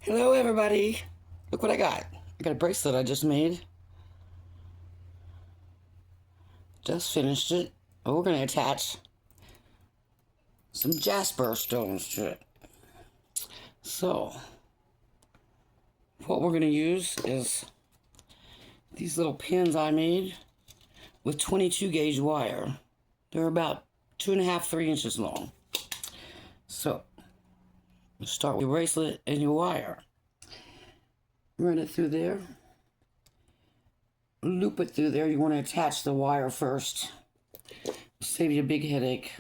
Hello everybody. Look what I got. I got a bracelet I just made. Just finished it. Oh, we're going to attach some jasper stones to it. So, what we're going to use is these little pins I made with 22 gauge wire. They're about 2.5, 3 inches long. So, you start with your bracelet and your wire. Run it through there. Loop it through there. You want to attach the wire first. Save you a big headache.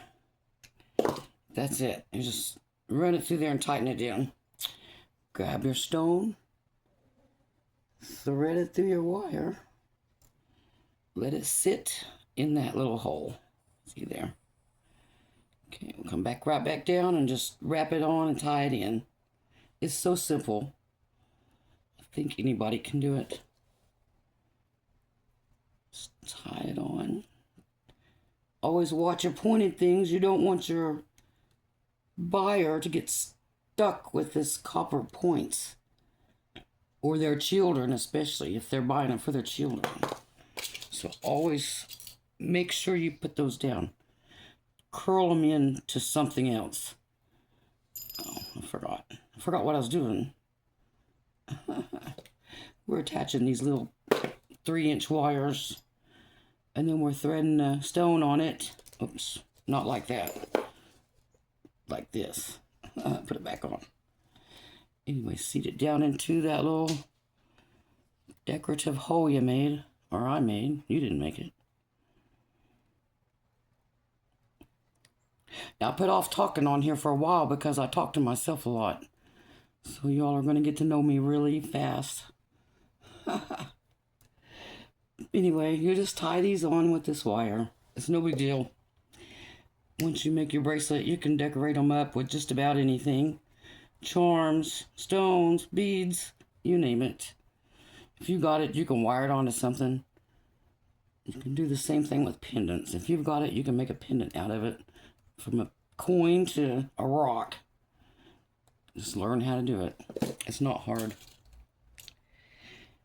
That's it. You just run it through there and tighten it down. Grab your stone. Thread it through your wire. Let it sit in that little hole. See there? Okay, we'll come back right back down and just wrap it on and tie it in. It's so simple. I think anybody can do it. Just tie it on. Always watch your pointed things. You don't want your buyer to get stuck with this copper points. Or their children, especially if they're buying it for their children. So always make sure you put those down. Curl them into something else. Oh, I forgot. I forgot what I was doing. We're attaching these little 3-inch wires. And then we're threading a stone on it. Oops, not like that. Like this. Put it back on. Anyway, seat it down into that little decorative hole you made. Or I made. You didn't make it. Now, I put off talking on here for a while because I talk to myself a lot. So y'all are going to get to know me really fast. Anyway, you just tie these on with this wire. It's no big deal. Once you make your bracelet, you can decorate them up with just about anything. Charms, stones, beads, you name it. If you got it, you can wire it onto something. You can do the same thing with pendants. If you've got it, you can make a pendant out of it. From a coin to a rock. Just learn how to do it. It's not hard.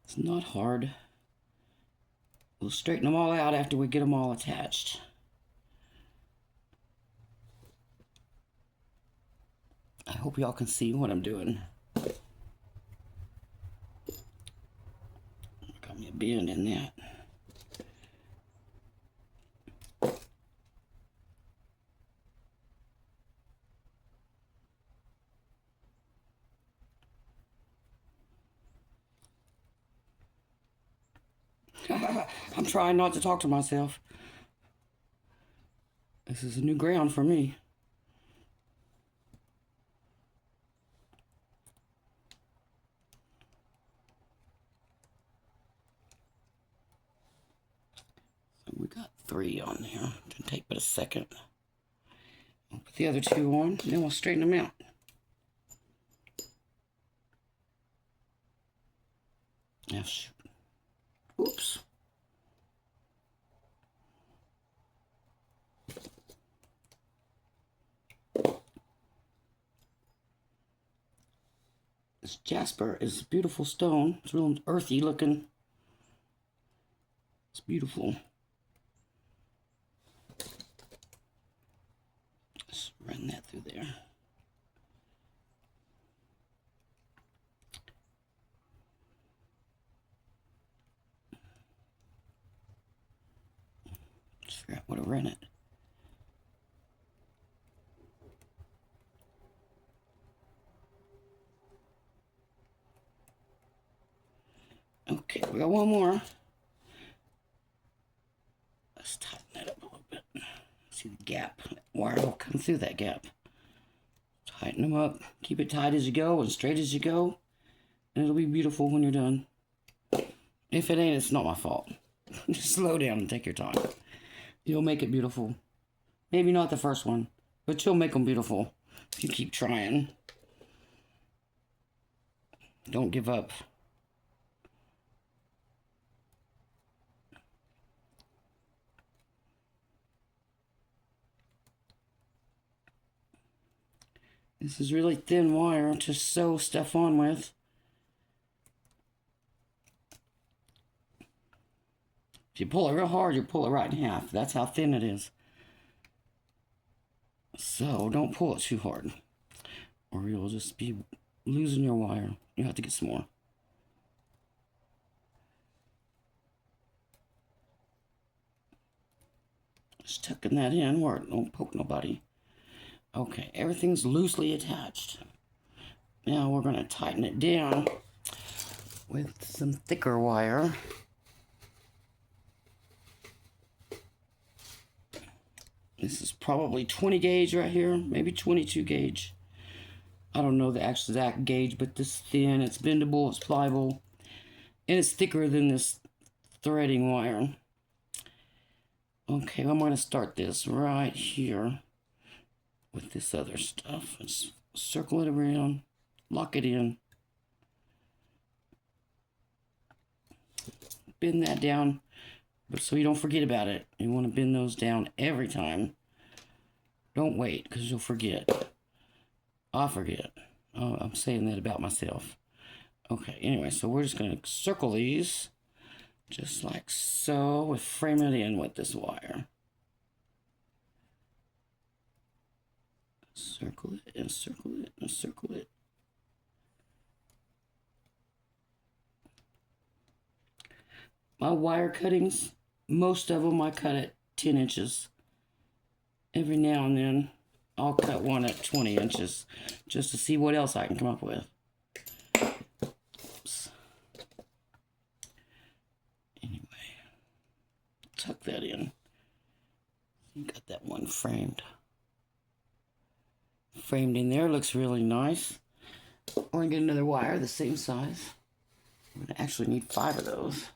It's not hard. We'll straighten them all out after we get them all attached. I hope y'all can see what I'm doing. Got me a bend in that. I'm trying not to talk to myself. This is a new ground for me. So we got 3 on here. Didn't take but a second. I'll put the other 2 on, and then we'll straighten them out. Now, shoot. Oops. This jasper is a beautiful stone. It's real earthy looking. It's beautiful. Just run that through there. Just figure out where to run it. Okay, we got one more. Let's tighten that up a little bit. See the gap. That wire will come through that gap. Tighten them up. Keep it tight as you go and straight as you go. And it'll be beautiful when you're done. If it ain't, it's not my fault. Just slow down and take your time. You'll make it beautiful. Maybe not the first one, but you'll make them beautiful if you keep trying. Don't give up. This is really thin wire to sew stuff on with. If you pull it real hard, you pull it right in half. That's how thin it is. So don't pull it too hard, or you'll just be losing your wire. You have to get some more. Just tucking that in where it don't poke nobody. Okay, everything's loosely attached. Now we're going to tighten it down with some thicker wire. This is probably 20 gauge right here, maybe 22 gauge. I don't know the exact gauge, but this thin, it's bendable, it's pliable, and it's thicker than this threading wire. Okay, I'm going to start this right here with this other stuff. Just circle it around, lock it in. Bend that down, but so you don't forget about it. You want to bend those down every time. Don't wait, because you'll forget. I'll forget. Oh, I'm saying that about myself. Okay, anyway, so we're just going to circle these. Just like so, we frame it in with this wire. Circle it and circle it and circle it. My wire cuttings, most of them I cut at 10 inches. Every now and then, I'll cut one at 20 inches just to see what else I can come up with. Oops. Tuck that in. You got that one framed. Framed in there, looks really nice. We're gonna get another wire the same size. We're gonna actually need 5 of those.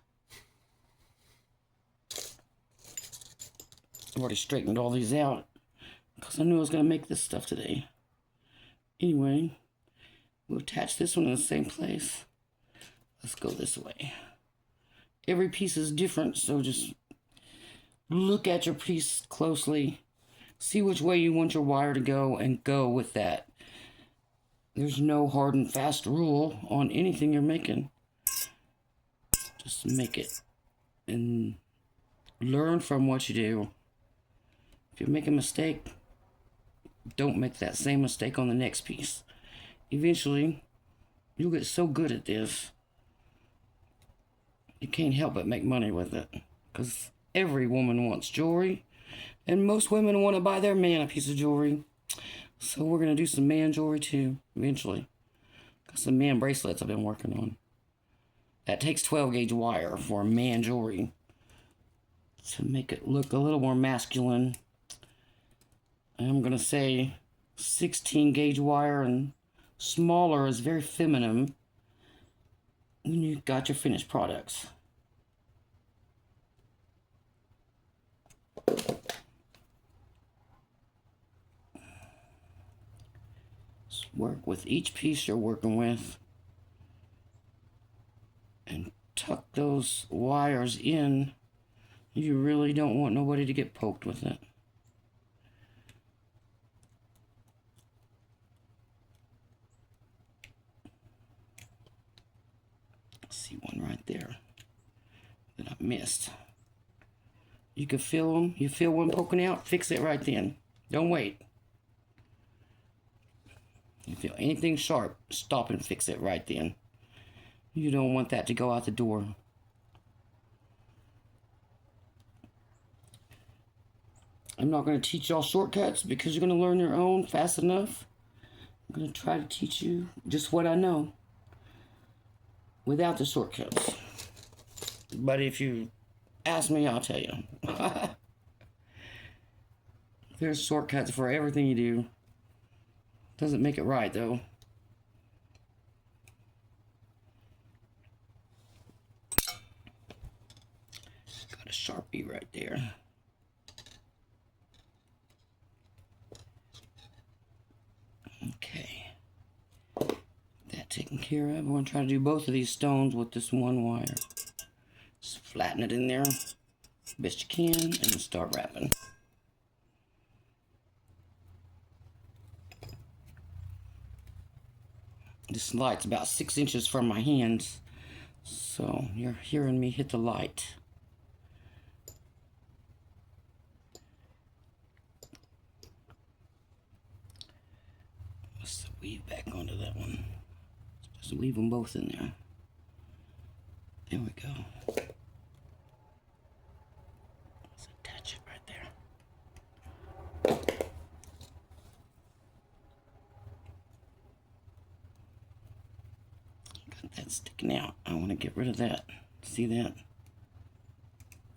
I've already straightened all these out because I knew I was gonna make this stuff today. Anyway, we'll attach this one in the same place. Let's go this way. Every piece is different, so just look at your piece closely. See which way you want your wire to go and go with that. There's no hard and fast rule on anything you're making. Just make it and learn from what you do. If you make a mistake, don't make that same mistake on the next piece. Eventually, you'll get so good at this, you can't help but make money with it. Because every woman wants jewelry, and most women want to buy their man a piece of jewelry. So we're going to do some man jewelry too, eventually. Got some man bracelets I've been working on. That takes 12 gauge wire for man jewelry to make it look a little more masculine. I'm going to say 16 gauge wire and smaller is very feminine when you got your finished products. Just work with each piece you're working with and tuck those wires in. You really don't want nobody to get poked with it. See one right there that I missed. You can feel them. You feel one poking out, fix it right then. Don't wait. You feel anything sharp, stop and fix it right then. You don't want that to go out the door. I'm not going to teach y'all shortcuts because you're going to learn your own fast enough. I'm going to try to teach you just what I know without the shortcuts. But if you ask me, I'll tell you. There's shortcuts for everything you do. Doesn't make it right, though. Got a Sharpie right there. Okay. That taken care of. We're going to try to do both of these stones with this one wire. Just flatten it in there best you can and start wrapping. This light's about 6 inches from my hands, so you're hearing me hit the light. Let's weave back onto that one. Just weave them both in there. There we go. Let's attach it right there. Got that sticking out. I want to get rid of that. See that?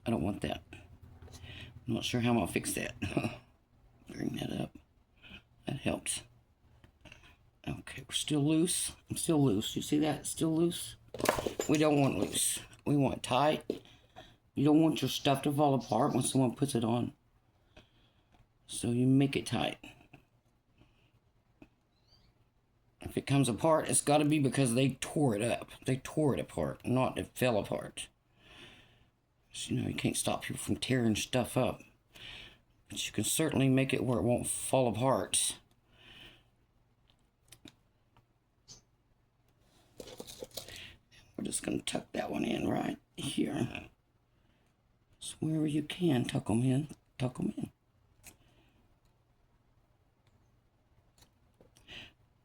I don't want that. I'm not sure how I'm going to fix that. Bring that up. That helps. Okay, we're still loose. I'm still loose. You see that? It's still loose. We don't want loose. We want tight. You don't want your stuff to fall apart when someone puts it on. So you make it tight. If it comes apart, it's got to be because they tore it up. They tore it apart, not it fell apart. So, you can't stop people from tearing stuff up. But you can certainly make it where it won't fall apart. We're just going to tuck that one in right here. So wherever you can, tuck them in. Tuck them in.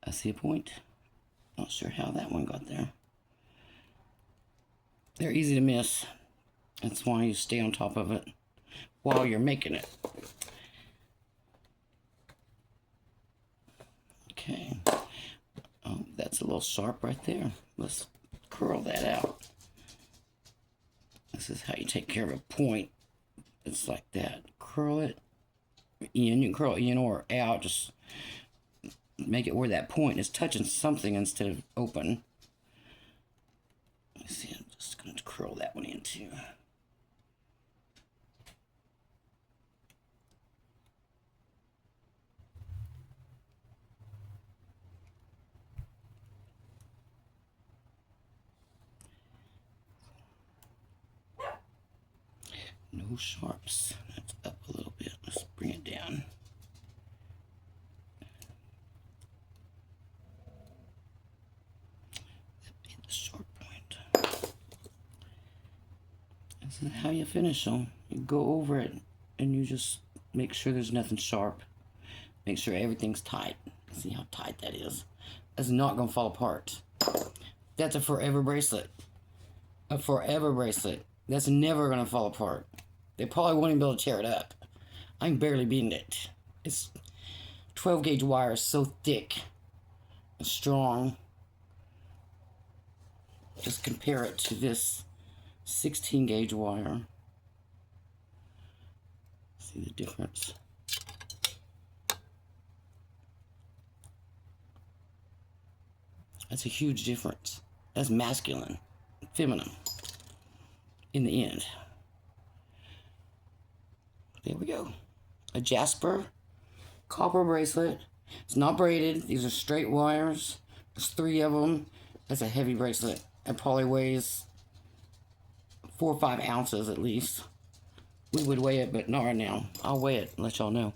I see a point. Not sure how that one got there. They're easy to miss. That's why you stay on top of it while you're making it. Okay. Oh, that's a little sharp right there. Let's curl that out. This is how you take care of a point. It's like that. Curl it in. You can curl it in or out. Just make it where that point is touching something instead of open. Let me see. I'm just going to curl that one in too. No sharps. That's up a little bit. Let's bring it down. That'd be the sharp point. This is how you finish them. You go over it and you just make sure there's nothing sharp. Make sure everything's tight. See how tight that is. That's not going to fall apart. That's a forever bracelet. A forever bracelet. That's never going to fall apart. They probably won't even be able to tear it up. I'm barely beating it. It's 12 gauge wire is so thick and strong. Just compare it to this 16 gauge wire. See the difference? That's a huge difference. That's masculine, feminine in the end. There we go. A jasper copper bracelet. It's not braided. These are straight wires. There's 3 of them. That's a heavy bracelet. It probably weighs 4 or 5 ounces at least. We would weigh it, but not right now. I'll weigh it and let y'all know.